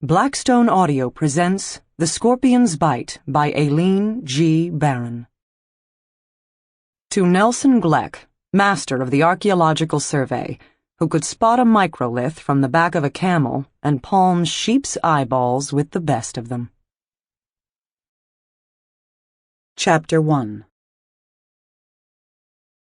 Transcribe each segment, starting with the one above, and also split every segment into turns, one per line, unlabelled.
Blackstone Audio presents The Scorpion's Bite by Aileen G. Barron. To Nelson Gleck, master of the Archaeological Survey, who could spot a microlith from the back of a camel and palm sheep's eyeballs with the best of them. Chapter 1.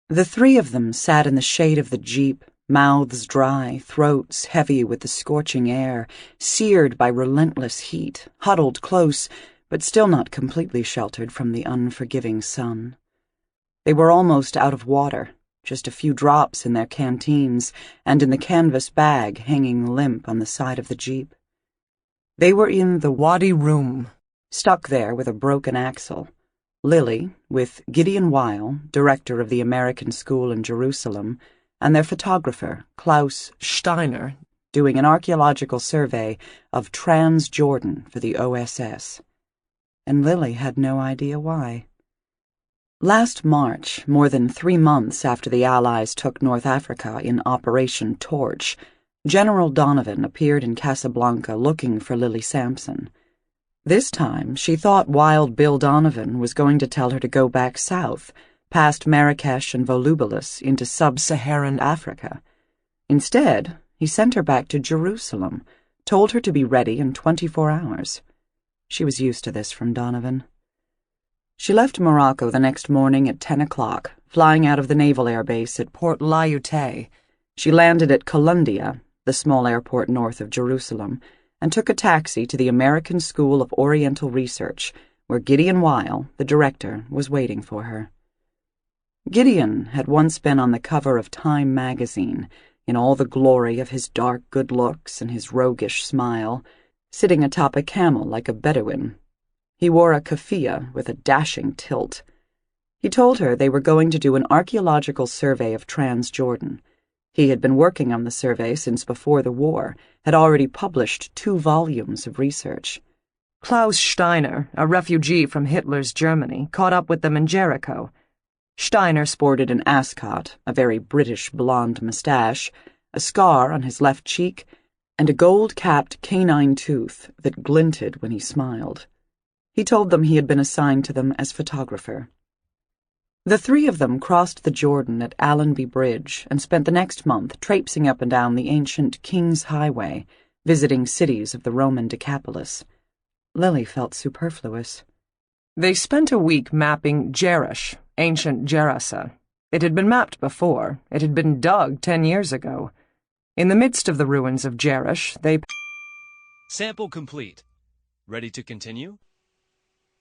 The three of them sat in the shade of the jeep, mouths dry, throats heavy with the scorching air, seared by relentless heat, huddled close, but still not completely sheltered from the unforgiving sun. They were almost out of water, just a few drops in their canteens and in the canvas bag hanging limp on the side of the jeep. They were in the Wadi Rum, stuck there with a broken axle. Lily, with Gideon Weil, director of the American School in Jerusalem, and their photographer, Klaus Steiner, doing an archaeological survey of Trans-Jordan for the OSS. And Lily had no idea why. Last March, more than 3 months after the Allies took North Africa in Operation Torch, General Donovan appeared in Casablanca looking for Lily Sampson. This time, she thought Wild Bill Donovan was going to tell her to go back south, past Marrakesh and Volubilis into sub-Saharan Africa. Instead, he sent her back to Jerusalem, told her to be ready in 24 hours. She was used to this from Donovan. She left Morocco the next morning at 10 o'clock, flying out of the Naval Air Base at Port Lyautey. She landed at Columbia, the small airport north of Jerusalem, and took a taxi to the American School of Oriental Research, where Gideon Weil, the director, was waiting for her. Gideon had once been on the cover of Time magazine, in all the glory of his dark good looks and his roguish smile, sitting atop a camel like a Bedouin. He wore a keffiyeh with a dashing tilt. He told her they were going to do an archaeological survey of Trans-Jordan. He had been working on the survey since before the war, had already published 2 volumes of research. Klaus Steiner, a refugee from Hitler's Germany, caught up with them in Jericho. Steiner sported an ascot, a very British blonde moustache, a scar on his left cheek, and a gold-capped canine tooth that glinted when he smiled. He told them he had been assigned to them as photographer. The 3 of them crossed the Jordan at Allenby Bridge and spent the next month traipsing up and down the ancient King's Highway, visiting cities of the Roman Decapolis. Lily felt superfluous. They spent a week mapping Jerash, ancient Gerasa. It had been mapped before. It had been dug 10 years ago. In the midst of the ruins of Jerash, they...
Sample complete. Ready to continue?